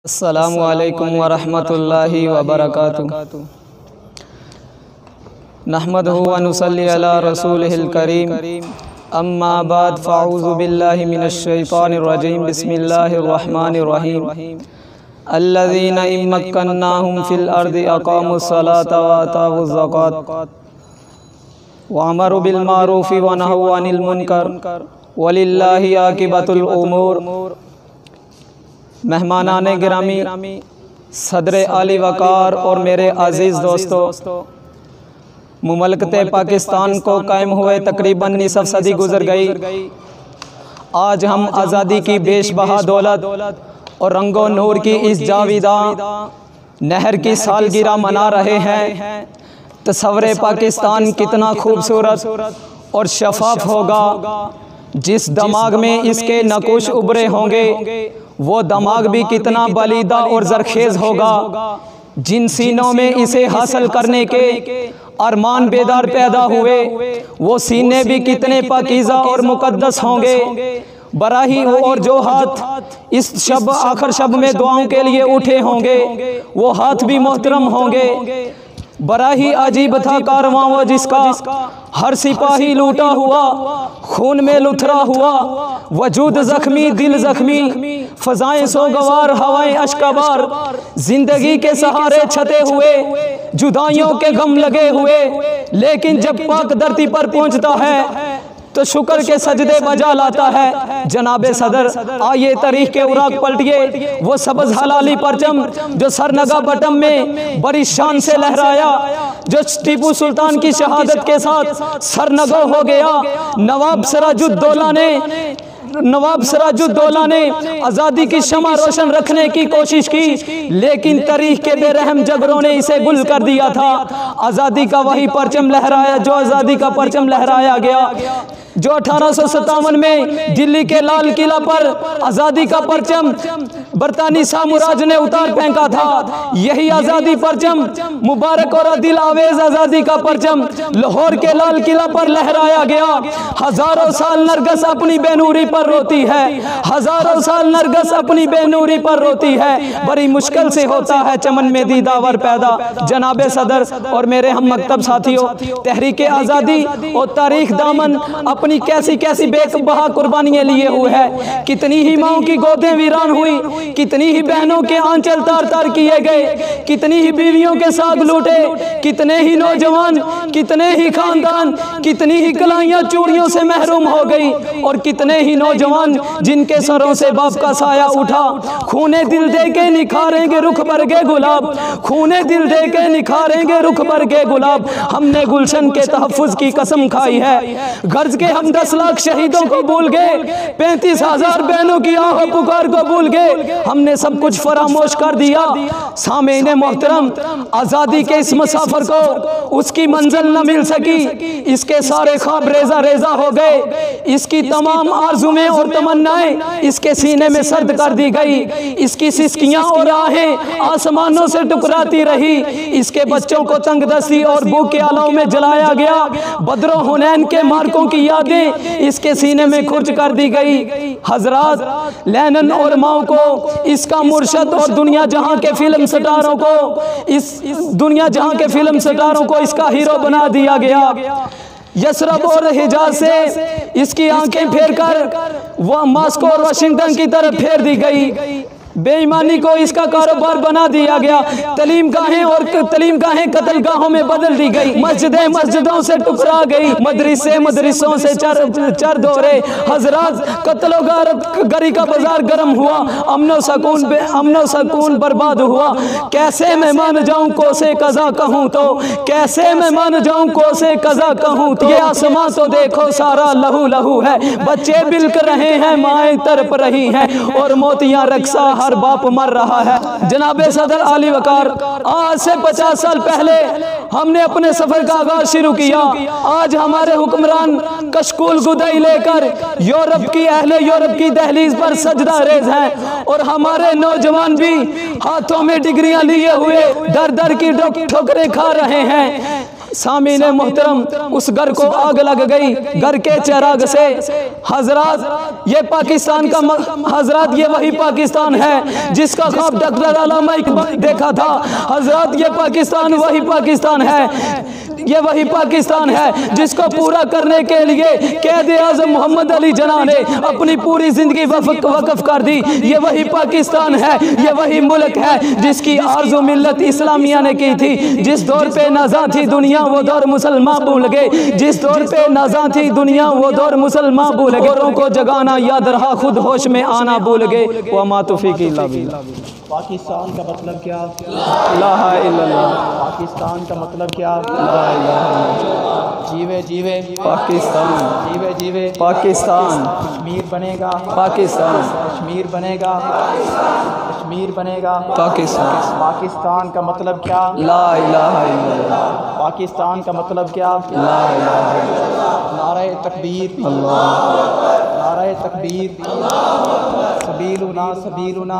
अस्सलामु अलैकुम वरहमतुल्लाहि वबरकातुहू। नहमदुहु व नुसल्ली अला रसूलिहिल करीम। अम्मा बाद फ़अऊज़ु बिल्लाहि मिनश शैतानिर रजीम। बिस्मिल्लाहिर रहमानिर रहीम। अल्लज़ीना इम्मक्कन्नाहुम फ़िल अर्दि अक़ामुस सलाता व आतावुज़ ज़कात व अमरू बिल मारूफ़ि व नहौ अनिल मुनकर वलिल्लाहि आक़िबतुल उमूर। मेहमानाने गिरामी, सदर आली वकार और मेरे अज़ीज़ दोस्तों, मुमलकते पाकिस्तान को कायम हुए तकरीबन निसफ सदी गुजर गई। आज हम आज़ादी की बेशबहा दौलत और रंगो नूर की इस जाविदा नहर की सालगिरह मना रहे हैं। तस्वुर पाकिस्तान कितना खूबसूरत और शफाफ होगा। जिस दिमाग में इसके नकुश उभरे होंगे वो दिमाग भी कितना बलीदा और ज़रखेज़ होगा। जिन सीनों में इसे हासिल करने के अरमान बेदार पैदा हुए वो सीने भी कितने पाकीज़ा और मुक़द्दस होंगे। बराही और जो हाथ इस शब आखिर शब में दुआओं के लिए उठे होंगे वो हाथ भी मोहतरम होंगे। बड़ा ही अजीब था कारवां वो जिसका हर सिपाही लूटा हुआ, खून में लुथरा हुआ, वजूद जख्मी, दिल जख्मी, फजाएं सोगवार, हवाएं अश्कबार, जिंदगी के सहारे छते हुए, जुदाइयों के गम लगे हुए। लेकिन जब पाक धरती पर पहुंचता है तो शुक्र के सजदे बजा लाता है। जनाबे सदर, आइए तारीख के उराग पलटिए। वो सबज हलाली परचम जो सरनगा बटम में बड़ी शान से लहराया, जो टीपू सुल्तान की शहादत के साथ सरनगा हो गया। नवाब सिराजुद्दौला ने आज़ादी की शमा रोशन रखने की कोशिश की, लेकिन तारीख के बेरहम जबरों ने इसे गुल कर दिया था। आज़ादी का वही परचम लहराया जो आज़ादी का परचम लहराया गया, जो 1857 में दिल्ली के लाल किला पर आज़ादी का परचम बरतानी साम्राज्य ने उतार फेंका था। यही आज़ादी परचम, मुबारक और दिल आवेज आज़ादी का परचम लाहौर के लाल किला पर लहराया गया। हजारों साल नरगस अपनी बेनूरी पर रोती है, हजारों साल नरगस अपनी बेनूरी पर रोती है। बड़ी मुश्किल से होता है चमन में दीदावर पैदा। जनाबे सदर और मेरे हम मकतब साथियों, तहरीक आज़ादी और तारीख दामन अपनी कैसी कैसी बेबहा कुर्बानियां लिए हुए है। कितनी ही माओं की गोदें वीरान हुई, कितनी ही बहनों के आंचल तार तार किए गए, कितनी ही बीवियों के साग लूटे, कितने ही नौजवान, कितने ही खानदान, कितनी ही कलाइयां चूड़ियों से महरूम हो गई, और कितने ही नौजवान जिनके सरों से बाप का साया उठा। खूने दिल दे के निखारेंगे रुख भर के गुलाब, खूने दिल दे के निखारेंगे रुख भर के गुलाब। हमने गुलशन के तहफ़्फ़ुज़ की कसम खाई है। गर्ज के हम 10 लाख शहीदों को भूल गए, 35,000 बहनों की आह पुकार को भूल गए। हमने सब कुछ फरामोश कर दिया। सामईन मोहतरम, आज़ादी के इस मुसाफिर को उसकी मंजिल न मिल सकी। इसके सारे ख्वाब रेजा रेजा हो गए। इसकी तमाम आरज़ुएं और तमन्नाएं इसके सीने में सर्द कर दी गई। इसकी सिसकियां और आहें आसमानों से टकराती रही। इसके बच्चों को तंगदस्ती और भूख के आलों में जलाया गया। बदरो हुनैन के मार्कों की यादें इसके सीने में खुर्च कर दी गई। हजरात, लेनिन और माओ को इसका मुर्शद और दुनिया जहां के फिल्म स्टारों को दुनिया जहां के फिल्म स्टारों को इसका हीरो बना दिया गया। यशरब और हिजाज से इसकी आंखें फेर कर वह मॉस्को और वाशिंगटन की तरफ फेर दी गई। बेईमानी को इसका कारोबार बना दिया गया। तलीम गाहें कत्ल गाहों में बदल दी गई। मस्जिदें मस्जिदों से टुकरा गई, मदरसे मदरसों से चर दौरे। हजरात, कत्लो गरी का बाजार गर्म हुआ, अमनो सकून बर्बाद हुआ। कैसे मैं मान जाऊं कोसे कज़ा कहूं तो, कैसे मैं मान जाऊं कोसे कज़ा कहूं तो। ये आसमां तो देखो सारा लहू लहू है, बच्चे बिलक रहे हैं, माएँ तड़प रही हैं, और मोतियां रक्सा हर बाप मर रहा है। जनाबे सदर आली वकार, आज से 50 साल पहले हमने अपने सफर का आगाज शुरू किया। आज हमारे हुक्मरान कशकुल गुदई लेकर यूरोप की दहलीज पर सजदा रेज हैं, और हमारे नौजवान भी हाथों में डिग्रियां लिए हुए दर दर की ठोकरें खा रहे हैं। सामीने मोहतरम, उस घर को आग लग गई, घर के चिराग से। हजरत ये पाकिस्तान का हजरत ये वही पाकिस्तान है जिसका ख्वाब डॉक्टर अल्लामा इकबाल देखा था। हजरत ये पाकिस्तान वही पाकिस्तान है, ये वही पाकिस्तान है जिसको पूरा करने के लिए कैद आज़म मोहम्मद अली जिन्ना ने अपनी पूरी जिंदगी वक़्फ़ कर दी। ये वही पाकिस्तान है, ये वही मुल्क है जिसकी आरज़ू मिल्लत इस्लामिया ने की थी। जिस दौर पे नाज़ा थी दुनिया वो दौर मुसलमान भूल गए, जिस दौर पे नाज़ा थी दुनिया वो दौर मुसलमान भूल गए। औरों को जगाना याद रहा, खुद होश में आना भूल गए। वमा तौफ़ीक़ी इल्ला बिल्लाह। पाकिस्तान का मतलब क्या? ला इल्लल्लाह। पाकिस्तान का मतलब क्या? ला इलाहा इल्लल्लाह। जीवे जीवे पाकिस्तान, जीवे जीवे पाकिस्तान, कश्मीर बनेगा, पाकिस्तान, कश्मीर बनेगा, कश्मीर बनेगा, पाकिस्तान। पाकिस्तान का मतलब क्या? ला इलाहा इल्लल्लाह। पाकिस्तान का मतलब क्या? ला इलाहा इल्लल्लाह। नारे तकबीर, अल्लाह, नारे तकबीर, सबीलुना सबीलुना